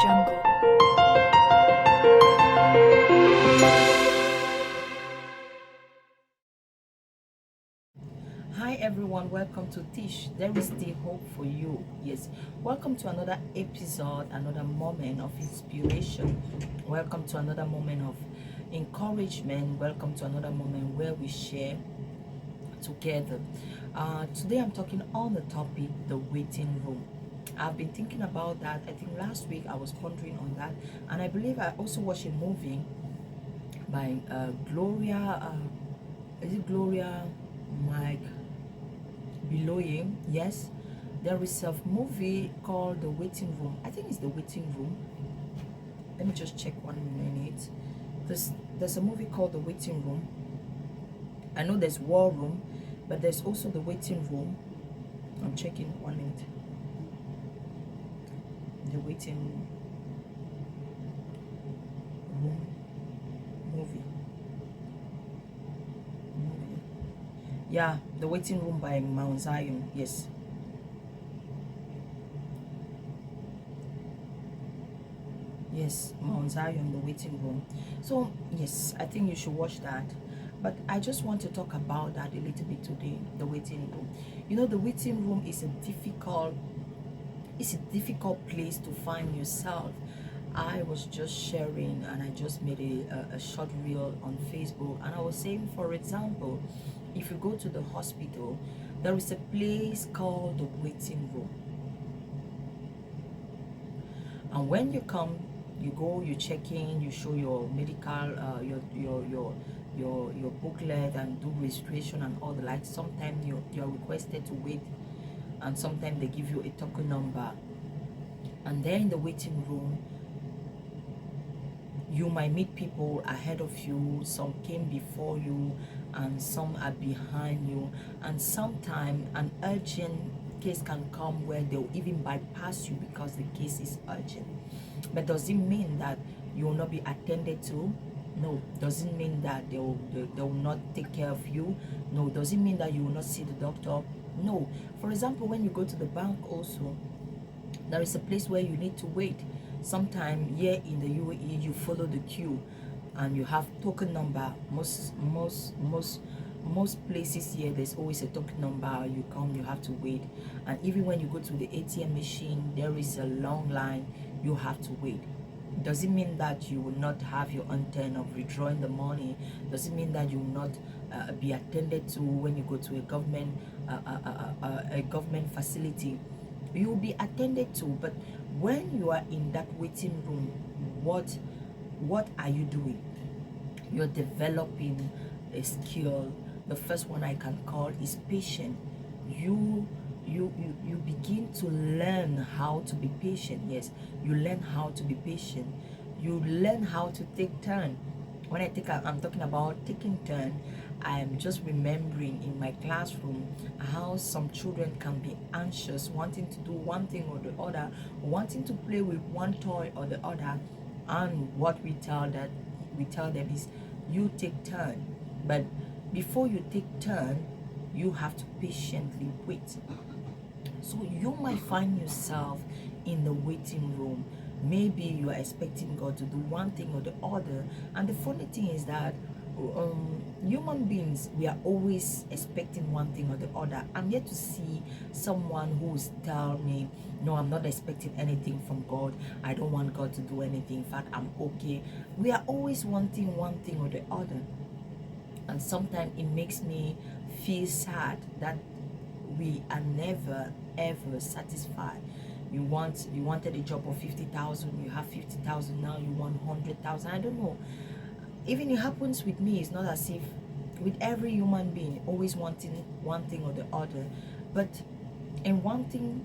jungle. Hi everyone, welcome to TISH. There is still hope for you. Yes, welcome to another episode, another moment of inspiration. Welcome to another moment of encouragement. Welcome to another moment where we share together. Today I'm talking on the topic, the waiting room. I've been thinking about that. I think last week I was pondering on that, and I believe I also watched a movie by Gloria. Is it Gloria Mike Beloye? Yes, there is a movie called The Waiting Room. I think it's The Waiting Room. Let me just check 1 minute. There's a movie called The Waiting Room. I know there's War Room, but there's also The Waiting Room. I'm checking 1 minute. The Waiting Room movie. Yeah, The Waiting Room by Mount Zion. Yes. Yes, Mount Zion, The Waiting Room. So yes, I think you should watch that. But I just want to talk about that a little bit today. The waiting room. You know, the waiting room is a difficult place to find yourself. I was just sharing and I just made a short reel on Facebook, and I was saying, for example, if you go to the hospital, there is a place called the waiting room. And when you come, you go, you check in, you show your medical, your booklet and do registration and all the like. Sometimes you're requested to wait, and sometimes they give you a token number. And then in the waiting room, you might meet people ahead of you, some came before you, and some are behind you. And sometimes an urgent case can come where they'll even bypass you because the case is urgent. But does it mean that you will not be attended to? No. Does it mean that they will not take care of you? No. Does it mean that you will not see the doctor? No. For example, when you go to the bank also, there is a place where you need to wait. Sometime here in the UAE, you follow the queue and you have token number. Most places here, there's always a token number. You come, you have to wait. And even when you go to the ATM machine, there is a long line. You have to wait. Does it mean that you will not have your own turn of withdrawing the money? Does it mean that you will not be attended to when you go to a government facility? You will be attended to. But when you are in that waiting room, what are you doing? You're developing a skill. The first one I can call is patient. You begin to learn how to be patient. Yes, you learn how to be patient. You learn how to take turn. When I'm talking about taking turn, I'm just remembering in my classroom how some children can be anxious, wanting to do one thing or the other, wanting to play with one toy or the other, and what we tell them is, you take turn. But before you take turn, you have to patiently wait. So you might find yourself in the waiting room. Maybe you are expecting God to do one thing or the other. And the funny thing is that human beings, we are always expecting one thing or the other. I'm yet to see someone who's tell me, no, I'm not expecting anything from God. I don't want God to do anything. In fact, I'm okay. We are always wanting one thing or the other. And sometimes it makes me feel sad that we are never ever satisfied. You wanted a job of 50,000, you have 50,000, now you want 100,000. I don't know. Even it happens with me. It's not as if with every human being always wanting one thing or the other, but in wanting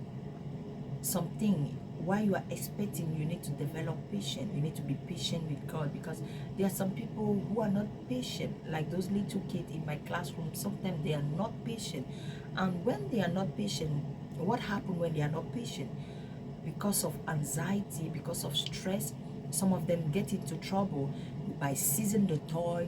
something, while you are expecting, you need to develop patience. You need to be patient with God, because there are some people who are not patient, like those little kids in my classroom. Sometimes they are not patient, and when they are not patient, what happens when they are not patient? Because of anxiety, because of stress, some of them get into trouble by seizing the toy,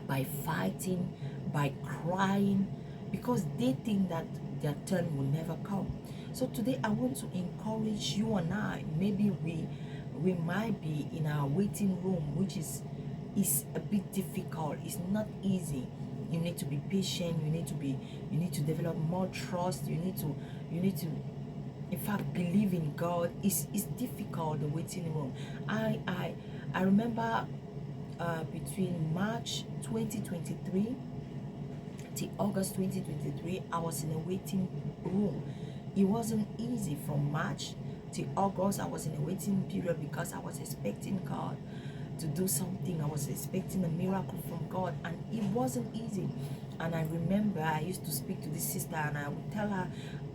by fighting, by crying, because they think that their turn will never come. So today I want to encourage you and I. Maybe we might be in our waiting room, which is a bit difficult. It's not easy. You need to be patient. You need to develop more trust. You need to in fact believe in God. It's difficult, the waiting room. I remember between March 2023 till August 2023, I was in a waiting room. It wasn't easy. From March till August, I was in a waiting period because I was expecting God to do something. I was expecting a miracle from God, and it wasn't easy. And I remember I used to speak to this sister, and I would tell her,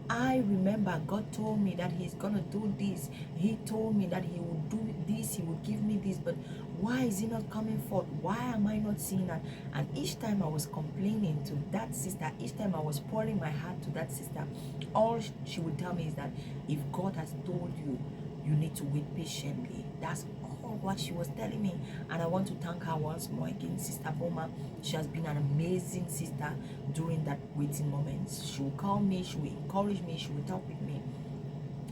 I remember God told me that He's gonna do this. He told me that He would do this, He would give me this, but why is it not coming forth? Why am I not seeing that? And each time I was complaining to that sister, each time I was pouring my heart to that sister, all she would tell me is that if God has told you, you need to wait patiently. That's all what she was telling me. And I want to thank her once more again, Sister Boma. She has been an amazing sister during that waiting moment. She will call me, she will encourage me, she will talk with me.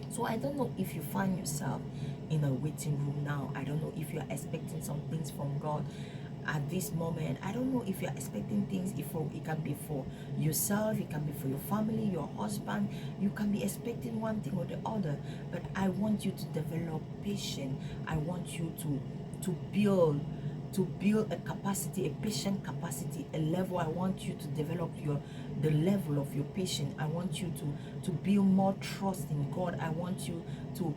So I don't know if you find yourself in a waiting room now. I don't know if you're expecting some things from God at this moment. I don't know if you're expecting things. It can be for yourself, it can be for your family, your husband. You can be expecting one thing or the other. But I want you to develop patience. I want you to build a capacity, a patient capacity, a level. I want you to develop the level of your patience. I want you to build more trust in God. I want you to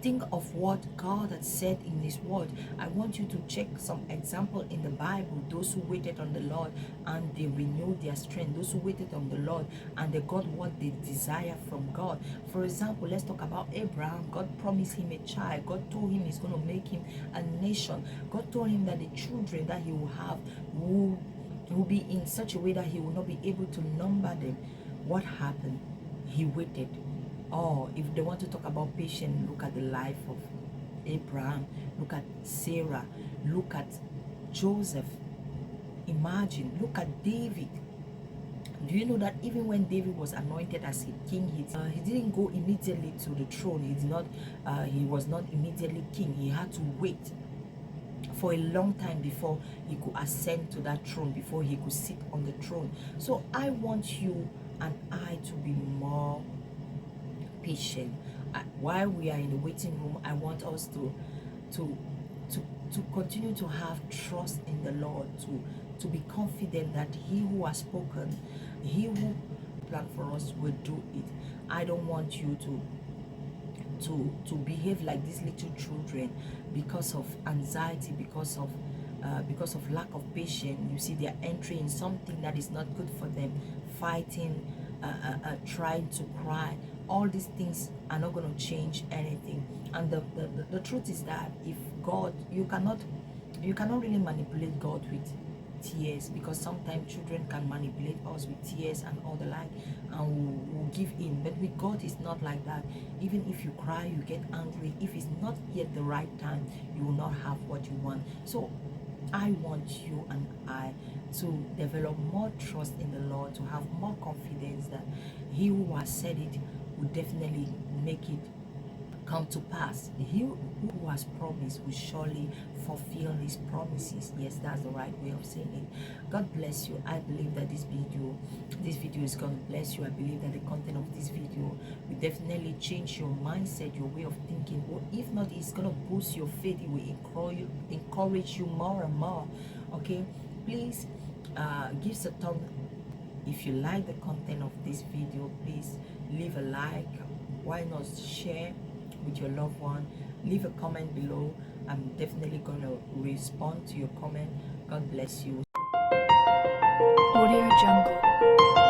think of what God had said in His word. I want you to check some example in the Bible. Those who waited on the Lord and they renewed their strength. Those who waited on the Lord and they got what they desire from God. For example, let's talk about Abraham. God promised him a child. God told him He's going to make him a nation. God told him that the children that he will have will be in such a way that he will not be able to number them. What happened? He waited. Oh, if they want to talk about patience, look at the life of Abraham, look at Sarah, look at Joseph. Imagine, look at David. Do you know that even when David was anointed as a king, he didn't go immediately to the throne. He was not immediately king. He had to wait for a long time before he could ascend to that throne, before he could sit on the throne. So I want you and I to be more patient. While we are in the waiting room, I want us to continue to have trust in the Lord, to be confident that He who has spoken, He who planned for us will do it. I don't want you to behave like these little children because of anxiety, because of lack of patience. You see, they are entering something that is not good for them, fighting, trying to cry. All these things are not going to change anything. And the truth is that if God, you cannot really manipulate God with tears, because sometimes children can manipulate us with tears and all the like, and we'll give in. But with God, it's not like that. Even if you cry, you get angry, if it's not yet the right time, you will not have what you want. So I want you and I to develop more trust in the Lord, to have more confidence that He who has said it will definitely make it come to pass. He who has promised will surely fulfill His promises. Yes, that's the right way of saying it. God bless you. I believe that this video is going to bless you. I believe that the content of this video will definitely change your mindset, your way of thinking. Or if not, it's going to boost your faith. It will encourage you more and more. Okay, please give us a thumb. If you like the content of this video, please leave a like. Why not share with your loved one? Leave a comment below. I'm definitely going to respond to your comment. God bless you. Audio Jungle.